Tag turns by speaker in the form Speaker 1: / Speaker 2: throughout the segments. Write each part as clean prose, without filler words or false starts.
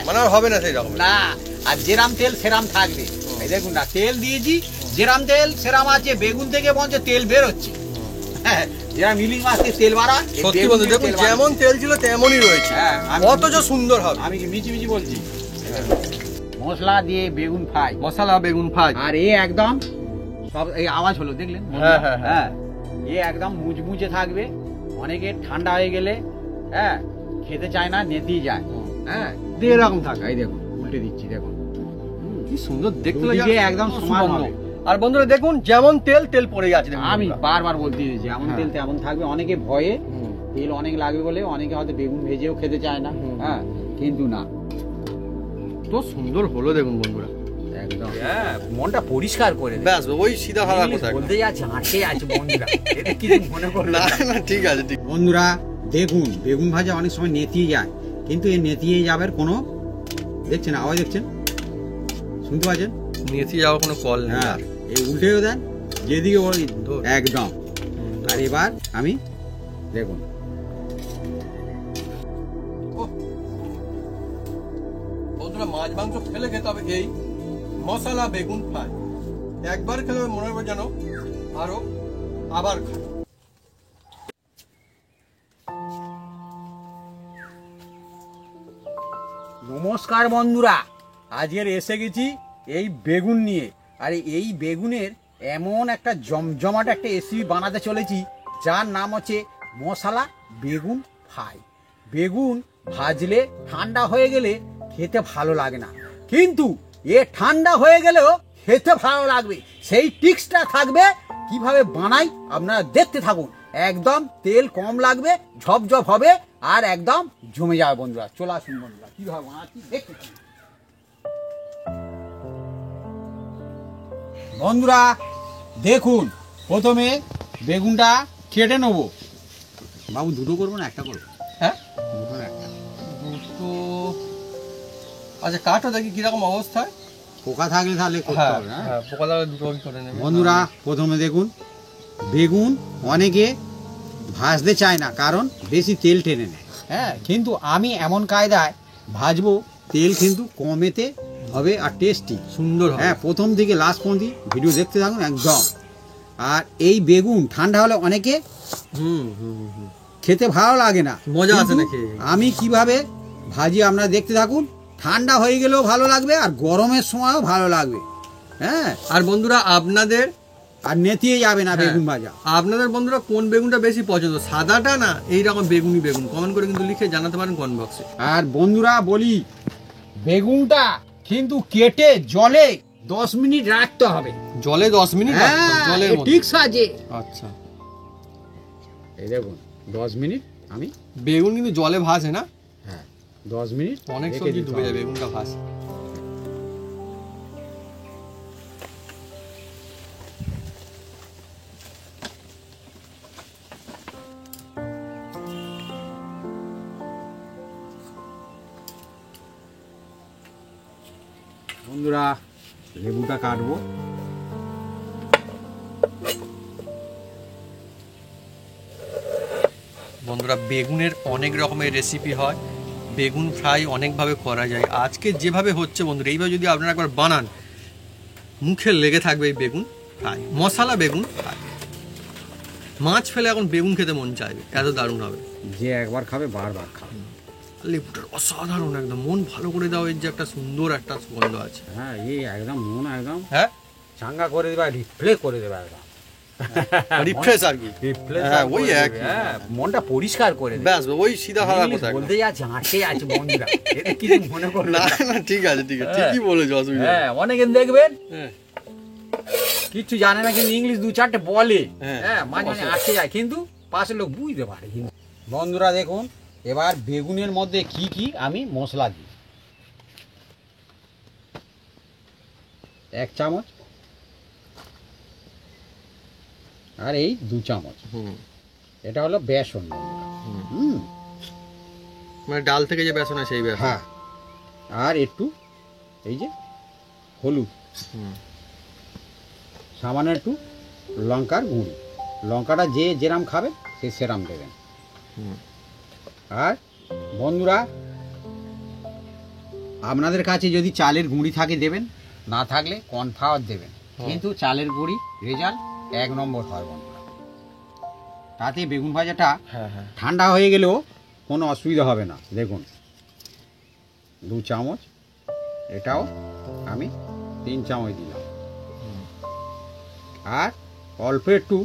Speaker 1: মানে আর হবে না সেই রকম
Speaker 2: না, আর যেরাম তেল সেরাম থাকবে। এই দেখুন না, তেল দিয়েছি, যেরাম তেল সেরাম আছে। বেগুন থেকে বঞ্চ তেল বের হচ্ছে। যেরাম ইলিশ মাছ থেকে তেল বাড়া,
Speaker 1: সত্যি বন্ধু দেখুন যেমন তেল ছিল তেমনই রয়েছে, অথচ সুন্দর হবে।
Speaker 2: আমি কি মিচি মিচি বলছি? মশলা দিয়ে বেগুন ফ্রাই,
Speaker 1: মশলা বেগুন ফ্রাই,
Speaker 2: আর এ একদম সব এই আওয়াজ হলো দেখলেন?
Speaker 1: হ্যাঁ হ্যাঁ হ্যাঁ,
Speaker 2: এ একদম মুচমুচে থাকবে। অনেকে ঠান্ডা হয়ে গেলে খেতে চায় না, নেতিয়ে যায়। দিয়ে এরকম থাকে। এই দেখুন উল্টে দিচ্ছি, দেখুন
Speaker 1: কি সুন্দর দেখতে
Speaker 2: লাগে, একদম সমান হবে।
Speaker 1: আর বন্ধুরা দেখুন যেমন তেল তেল পড়ে যাচ্ছে।
Speaker 2: আমি বারবার বলতে দিয়েছি যেমন তেল তেমন থাকবে। অনেকে ভয়ে তেল অনেক লাগবে বলে অনেকে হয়তো বেগুন ভেজেও খেতে চায় না, কিন্তু না,
Speaker 1: তো সুন্দর হলো দেখুন বন্ধুরা,
Speaker 2: একদম মনটা পরিষ্কার করে দেয়।
Speaker 1: ব্যাস ওই সিধা হারা কথা
Speaker 2: বলতে যাচ্ছে, আটকে আছে বন্ধুরা, এটা কিছু মনে করো
Speaker 1: না। না ঠিক আছে, ঠিক।
Speaker 2: বন্ধুরা দেখুন বেগুন ভাজা অনেক সময় নেতিয়ে যায়, কিন্তু এই নেতিয়ে যাবার কোনো দেখছেন আওয়াজ, দেখছেন, শুনতে পাচ্ছেন?
Speaker 1: নেতিয়ে যাওয়ার কোনো কল নেই।
Speaker 2: এই উল্টেও দেন যেদিকে একদম। আর এবার আমি দেখুন
Speaker 1: বন্ধুরা মাছ মাংস খেলে খেতে হবে এই মশলা বেগুন ফ্রাই। একবার খেলে মনে হবে যেন আরো আবার খাই।
Speaker 2: নমস্কার বন্ধুরা, আজকের এসে গেছি এই বেগুন নিয়ে। আর এই বেগুনের এমন একটা জমজমাট একটা রেসিপি বানাতে চলেছি, যার নাম হচ্ছে মশলা বেগুন ফ্রাই। বেগুন ভাজলে ঠান্ডা হয়ে গেলে খেতে ভালো লাগে না, কিন্তু এ ঠান্ডা হয়ে গেলেও খেতে ভালো লাগবে। সেই টিক্সটা থাকবে কিভাবে বানাই, আপনারা দেখতে থাকুন। একদম তেল কম লাগবে, ঝপঝপ হবে, আর একদম জমে যাবে। বন্ধুরা চলে আসুন, বন্ধুরা কিভাবে বানাচ্ছি দেখতে থাকুন। বন্ধুরা দেখুন, প্রথমে বেগুনটা কেটে নেবো। বাবু দুটো করবো না একটা করবো?
Speaker 1: হ্যাঁ
Speaker 2: দুটো না একটা?
Speaker 1: দুটো। আচ্ছা কাটো দেখি কিরকম অবস্থায়।
Speaker 2: পোকা থাকলে তাহলে করতে হবে।
Speaker 1: পোকা থাকলে দুটো করে নেবে।
Speaker 2: বন্ধুরা প্রথমে দেখুন, বেগুন অনেকে ভাজতে চায় না, কারণ বেশি তেল টেনে নেয়। কিন্তু আমি এমন কায়দায় ভাজবো, তেল কিন্তু কমেতে হবে আর টেস্টি
Speaker 1: সুন্দর হবে।
Speaker 2: প্রথম থেকে লাস্ট পর্যন্ত ভিডিও দেখতে থাকুন একদম। আর এই বেগুন ঠান্ডা হলে অনেকে খেতে ভালো লাগে না,
Speaker 1: মজা আছে না খেয়ে।
Speaker 2: আমি কিভাবে ভাজি আপনারা দেখতে থাকুন। ঠান্ডা হয়ে গেলেও ভালো লাগবে, আর গরমের সময়ও ভালো লাগবে।
Speaker 1: আর বন্ধুরা আপনাদের
Speaker 2: আর নেতিয়ে যাবে না বেগুন ভাজা।
Speaker 1: আপনাদের বন্ধুরা কোন বেগুনটা বেশি পছন্দ, সাদাটা না এইরকম বেগুনি বেগুন? কমেন্ট করে কিন্তু লিখে জানাতে পারেন কমেন্ট বক্সে।
Speaker 2: আর বন্ধুরা বলি, বেগুনটা কিন্তু কেটে জলে 10 মিনিট রাখতে হবে।
Speaker 1: জলে 10 মিনিট? জলের মধ্যে
Speaker 2: ঠিক আছে।
Speaker 1: আচ্ছা
Speaker 2: এই দেখুন 10 মিনিট আমি
Speaker 1: বেগুন কিন্তু জলে ভাসে না?
Speaker 2: 10 মিনিট
Speaker 1: অনেক সবজি ডুবে যায়, বেগুনটা ভাসে।
Speaker 2: বন্ধুরা লেবুটা কাটবো।
Speaker 1: বন্ধুরা বেগুনের অনেক রকমের রেসিপি হয়, বেগুন ফ্রাই অনেকভাবে করা যায়। আজকে যেভাবে হচ্ছে বন্ধুরা, এইভাবে যদি আপনারা একবার বানান, মুখে লেগে থাকবে এই বেগুন ফ্রাই, মশলা বেগুন ফ্রাই। মাছ ফেলে এখন বেগুন খেতে মন চাইবে, এত দারুণ হবে।
Speaker 2: যে একবার খাবে বারবার খাবে।
Speaker 1: লেবুটার অসাধারণ, একদম মন ভালো করে দাও। এর যে একটা সুন্দর একটা সুগন্ধ আছে,
Speaker 2: এই একদম মন একদম
Speaker 1: চাঙ্গা
Speaker 2: করে দেবে, রিফ্রেশ করে দেবে, একদম
Speaker 1: রিফ্রেশ আর কি, ওই এক
Speaker 2: মনটা পরিষ্কার করে দেবে।
Speaker 1: ব্যাস ওই সিধা হারা কথা
Speaker 2: বলতে যাচ্ছে, আটকে আছে বন্ধুরা, এটা কিছু মনে করো
Speaker 1: না। না ঠিক আছে, ঠিক আছে, ঠিকই বলেছো, অসুবিধা।
Speaker 2: অনেকে দেখবেন কিছু জানে না, কিন্তু ইংলিশ 2-4টে বলে, মাঝে মাঝে আটকে যায়, কিন্তু পাশের লোক বুঝতে পারে। বন্ধুরা দেখুন, এবার বেগুনের মধ্যে কি কি আমি মশলা দিই। 1 চামচ, আর এই 2 চামচ। এটা হলো বেসন।
Speaker 1: মানে ডাল থেকে যে বেসন আছে সেই বেসন।
Speaker 2: আর একটু এই যে হলুদ, সামান্য একটু লঙ্কার গুঁড়ি। লঙ্কাটা যে যেরাম খাবে সে সেরাম দেবেন। আর বন্ধুরা আপনাদের কাছে যদি চালের গুঁড়ি থাকে দেবেন, না থাকলে কর্নফ্লাওয়ার দেবেন, কিন্তু চালের গুঁড়ি রেজাল্ট 1 নম্বর হয় বন্ধুরা। তাতে বেগুন ভাজাটা ঠান্ডা হয়ে গেলেও কোনো অসুবিধা হবে না। দেখুন 2 চামচ, এটাও আমি 3 চামচ দিলাম। আর অল্প একটু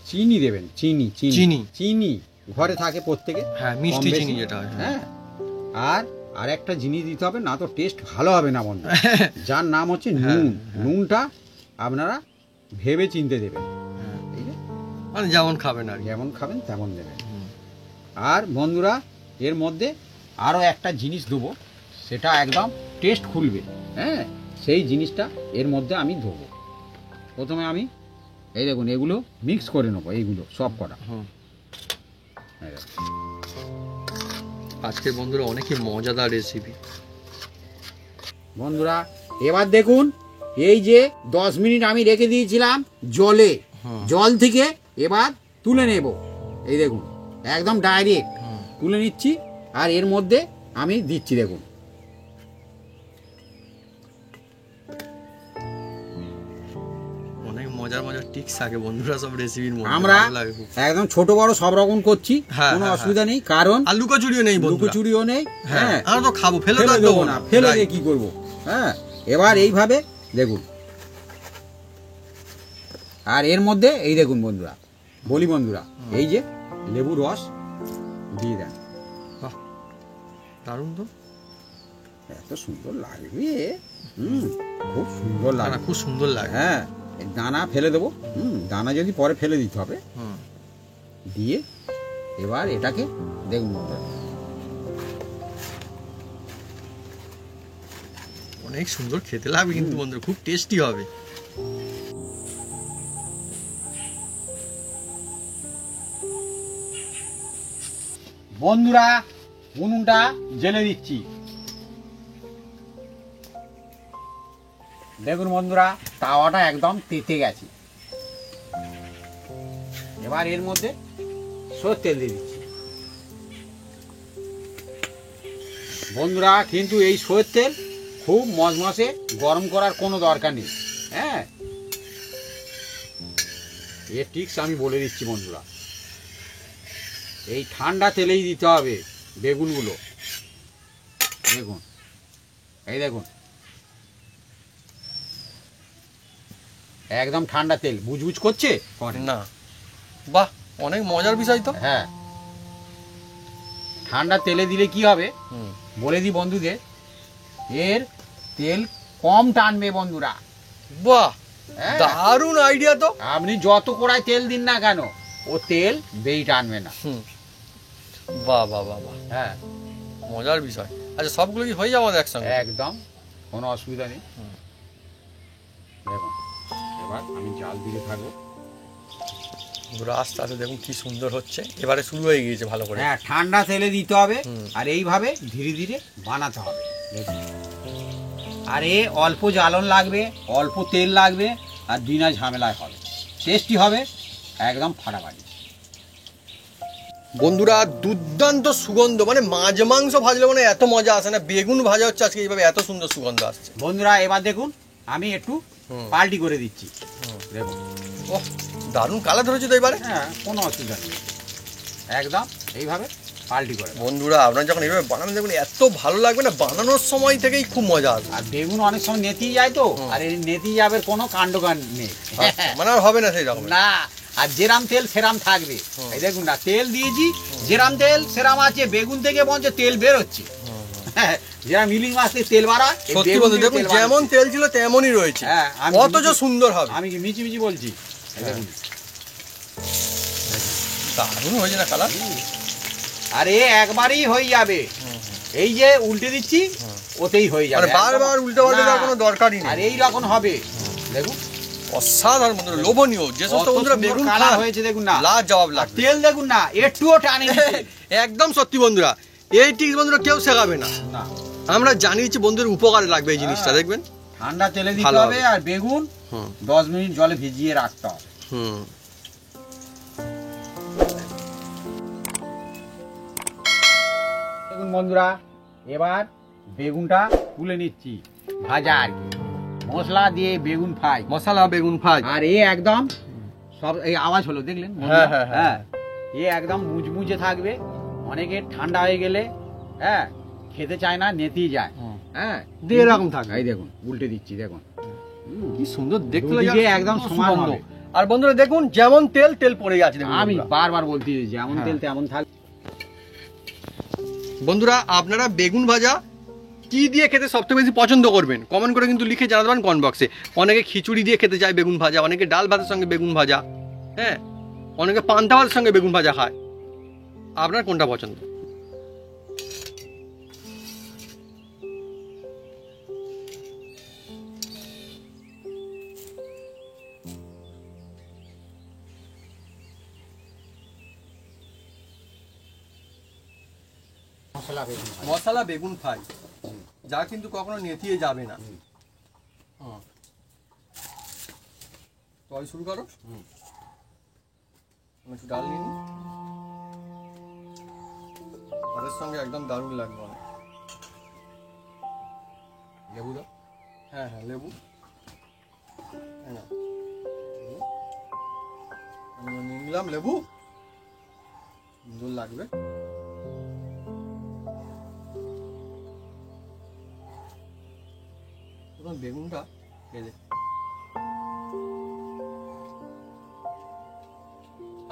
Speaker 2: চিনি দেবেন, চিনি চিনি চিনি ঘরে থাকে প্রত্যেকে,
Speaker 1: হ্যাঁ মিষ্টি চিনি যেটা হয়।
Speaker 2: হ্যাঁ, আর একটা জিনিস দিতে হবে, না তো টেস্ট ভালো হবে না বন্ধু, যার নাম হচ্ছে নুন। নুনটা আপনারা ভেবে চিনতে দেবেন,
Speaker 1: মানে যেমন খাবেন আর
Speaker 2: যেমন খাবেন তেমন দেবেন। আর বন্ধুরা এর মধ্যে আরও একটা জিনিস দেবো, সেটা একদম টেস্ট খুলবে। হ্যাঁ, সেই জিনিসটা এর মধ্যে আমি দেবো। প্রথমে আমি এই দেখুন এগুলো মিক্স করে নেবো, এইগুলো সব কটা।
Speaker 1: আজকের বন্ধুরা অনেকই মজাদার রেসিপি
Speaker 2: বন্ধুরা। এবার দেখুন এই যে 10 মিনিট আমি রেখে দিয়েছিলাম জলে, জল থেকে এবার তুলে নেব। এই দেখুন একদম ডাইরেক্ট তুলে নিচ্ছি, আর এর মধ্যে আমি দিচ্ছি। দেখুন
Speaker 1: অনেক মজার মজার টিপস থাকে বন্ধুরা সব রেসিপির মধ্যে।
Speaker 2: আমরা একদম ছোট বড় সব রকম করছি, কোনো অসুবিধা নেই, কারণ
Speaker 1: আর লুকোচুরিও নেই,
Speaker 2: লুকোচুরিও নেই। হ্যাঁ,
Speaker 1: আমরা তো খাবো, ফেলে
Speaker 2: দেবো না, ফেলে দিয়ে কি করবো। হ্যাঁ, এবার এইভাবে দেখুন। আর এর মধ্যে এই দেখুন বন্ধুরা, বলি বন্ধুরা, এই যে লেবু রস দিয়ে দেন।
Speaker 1: দারুণ তো,
Speaker 2: এত সুন্দর লাগবে। খুব সুন্দর লাগে,
Speaker 1: খুব সুন্দর লাগে।
Speaker 2: হ্যাঁ, দানা ফেলে দেবো। দানা যদি পরে ফেলে দিতে হবে। দিয়ে এবার এটাকে দেখুন বন্ধুরা,
Speaker 1: অনেক সুন্দর খেতে লাগবে কিন্তু বন্ধুরা, খুব টেস্টি হবে।
Speaker 2: বন্ধুরা উনুনটা জ্বেলে দিচ্ছি। দেখুন বন্ধুরা তাওয়াটা একদম তেতে গেছে। এবার এর মধ্যে সরষের তেল দিয়ে দিচ্ছি। বন্ধুরা কিন্তু এই সরষের তেল খুব মজমসে গরম করার কোনো দরকার নেই। হ্যাঁ, এর টিক্স আমি বলে দিচ্ছি বন্ধুরা, এই ঠান্ডা তেলেই দিতে হবে বেগুনগুলো। দেখুন, এই দেখুন একদম ঠান্ডা তেল, বুজবুজ করছে
Speaker 1: না। বাহ, অনেক মজার বিষয় তো।
Speaker 2: হ্যাঁ, ঠান্ডা তেলে দিলে কি হবে বলে দিই বন্ধুদের, এর তেল কম টানবে বন্ধুরা।
Speaker 1: বাহ, দারুণ আইডিয়া তো।
Speaker 2: আপনি যত কড়াই তেল দিন না কেন, ও তেল বেই টানবে না।
Speaker 1: বাহ বাহ বাহ বাহ,
Speaker 2: হ্যাঁ,
Speaker 1: মজার বিষয়। আচ্ছা, সবগুলো কি হয়ে যাবে আমাদের একসঙ্গে?
Speaker 2: একদম কোনো অসুবিধা নেই। দেখুন এবার আমি জাল দিতে থাকবো।
Speaker 1: আস্তে আস্তে দেখুন কি সুন্দর হচ্ছে, এবারে শুরু হয়ে গিয়েছে ভালো করে।
Speaker 2: হ্যাঁ, ঠান্ডা তেলে দিতে হবে, আর এইভাবে ধীরে ধীরে বানাতে হবে। দেখুন, আর এ অল্প জ্বালন লাগবে, অল্প তেল লাগবে, আর বিনা ঝামেলায় হবে, টেস্টি হবে, একদম ফাটাফাটি।
Speaker 1: বন্ধুরা দুর্দান্ত সুগন্ধ, মানে মাছ মাংস ভাজলে মানে এত মজা আসে না, বেগুন ভাজা হচ্ছে আজকে এইভাবে এত সুন্দর সুগন্ধ আসছে।
Speaker 2: বন্ধুরা এবার দেখুন আমি একটু পাল্টি করে দিচ্ছি। দেখুন,
Speaker 1: ওহ, দারুণ কালার ধরেছে তো এবারে।
Speaker 2: হ্যাঁ, কোনো অসুবিধা নেই, একদম এইভাবে পাল্টি করে।
Speaker 1: বন্ধুরা আপনারা যখন এইভাবে বানাবেন দেখুন এত ভালো লাগবে না, বানানোর সময় থেকেই খুব মজা আসবে।
Speaker 2: আর বেগুন অনেক সময় নেতিয়ে যায় তো, আর এই নেতিয়ে যাবে কোনো কাণ্ডজ্ঞান নেই,
Speaker 1: মানে আর হবে না সেই রকম
Speaker 2: না। আর যেরাম তেল সেরাম থাকবে। এই দেখুন না, তেল দিয়েছি, যেরাম তেল সেরাম আছে, বেগুন থেকে বঞ্চ তেল বের হচ্ছে। যেরাম ইলিশ মাছ থেকে তেল বাড়া,
Speaker 1: সত্যি বন্ধু দেখুন যেমন তেল ছিল তেমনই রয়েছে।
Speaker 2: হ্যাঁ,
Speaker 1: অথচ সুন্দর হবে।
Speaker 2: আমি কি মিচি মিচি বলছি?
Speaker 1: দারুণ হয়েছে না কালার।
Speaker 2: আরে একবারই হয়ে যাবে, এই যে উল্টে দিচ্ছি ওতেই হয়ে যাবে,
Speaker 1: বারবার উল্টে পাল্টে দেওয়ার কোনো দরকারই নেই।
Speaker 2: আর এই রকম হবে। দেখুন
Speaker 1: অসাধারণ বন্ধুরা, লোভনীয়। যে সমস্ত বন্ধুরা বেগুন
Speaker 2: কালার হয়েছে দেখুন না,
Speaker 1: লাজবাব লাগবে।
Speaker 2: তেল দেখুন না, একটুও টানে
Speaker 1: একদম সত্যি বন্ধুরা, এই টিপস বন্ধুরা কেউ শেখাবে না, আমরা জানিয়েছি বন্ধুদের উপকারে লাগবে এই জিনিসটা। দেখবেন
Speaker 2: ঠান্ডা তেলে দিতে হবে, আর বেগুন 10 মিনিট জলে ভিজিয়ে রাখতে হবে। দেখুন বন্ধুরা, এবার বেগুনটা তুলে নিচ্ছি ভাজা আর কি, মশলা দিয়ে বেগুন ফ্রাই,
Speaker 1: মশলা বেগুন ফ্রাই।
Speaker 2: আর এ একদম সব এই আওয়াজ হলো দেখলেন?
Speaker 1: হ্যাঁ, হ্যাঁ, হ্যাঁ।
Speaker 2: এ একদম মুজমুজে থাকবে, অনেকে ঠান্ডা হয়ে গেলে হ্যাঁ খেতে চায় না, নেতিয়ে যায়। হ্যাঁ
Speaker 1: দিয়ে এরকম থাকে।
Speaker 2: এই দেখুন উল্টে দিচ্ছি, দেখুন
Speaker 1: কি সুন্দর দেখতে
Speaker 2: দুদিকে
Speaker 1: লাগে,
Speaker 2: একদম
Speaker 1: সুন্দর
Speaker 2: সমান
Speaker 1: সুগন্ধ।
Speaker 2: হবে।
Speaker 1: আর বন্ধুরা দেখুন যেমন তেল তেল পড়ে যাচ্ছে দেখুন
Speaker 2: আমি
Speaker 1: বন্ধুরা।
Speaker 2: বারবার বলছি যেমন
Speaker 1: হ্যাঁ।
Speaker 2: তেল তেমন থাক।
Speaker 1: বন্ধুরা আপনারা বেগুন ভাজা কি দিয়ে খেতে সবথেকে বেশি পছন্দ করবেন কমেন্ট করে কিন্তু লিখে জানাতে পারেন কমেন্ট বক্সে। অনেকে খিচুড়ি দিয়ে খেতে চায় বেগুন ভাজা, অনেকে ডাল ভাতের সঙ্গে বেগুন ভাজা, হ্যাঁ, অনেকে পান্তা ভাতের সঙ্গে বেগুন ভাজা খায়। আপনার কোনটা পছন্দ?
Speaker 2: মশলা বেগুন
Speaker 1: মশলা বেগুন ফ্রাই, যা কিন্তু কখনো নেতিয়ে যাবে না। হুম। তবে শুরু করো। আমি একটু ডাল নিন, ভাতের সঙ্গে একদম দারুণ লাগবে অনেক।
Speaker 2: লেবু দাও।
Speaker 1: হ্যাঁ হ্যাঁ লেবু, এই নাও। আমি নিলাম লেবু, সুন্দর লাগবে। বেগুনটা খেলে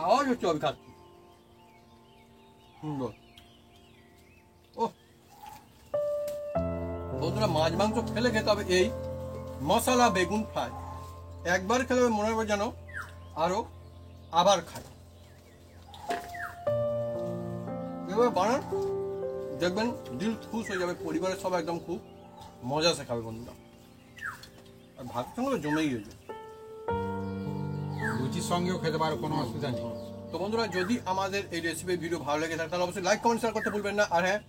Speaker 1: আওয়াজ হচ্ছে, আমি খাচ্ছি সুন্দর। ও বন্ধুরা মাছ মাংস খেলে খেতে হবে এই মশলা বেগুন ফ্রাই। একবার খেলে মনে হবে যেন আরো আবার খাই। এভাবে বানান, দেখবেন দিল খুশ হয়ে যাবে, পরিবারের সবাই একদম খুব মজা সে খাবে বন্ধুরা। আর ভাতের সঙ্গে তো জমেই গেছে,
Speaker 2: লুচির সঙ্গেও খেতে পারো, কোনো অসুবিধা নেই।
Speaker 1: তো বন্ধুরা যদি আমাদের এই রেসিপি ভিডিও ভালো লেগে থাকে তাহলে অবশ্যই লাইক কমেন্ট শেয়ার করতে ভুলবেন না। আর হ্যাঁ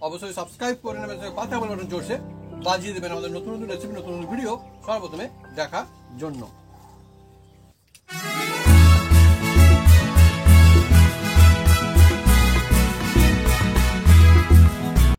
Speaker 1: অবশ্যই সাবস্ক্রাইব করে নেবেন, পাতা বলে জোরসে বাজিয়ে দেবেন আমাদের নতুন নতুন রেসিপি, নতুন নতুন ভিডিও সর্বপ্রথমে দেখার জন্য।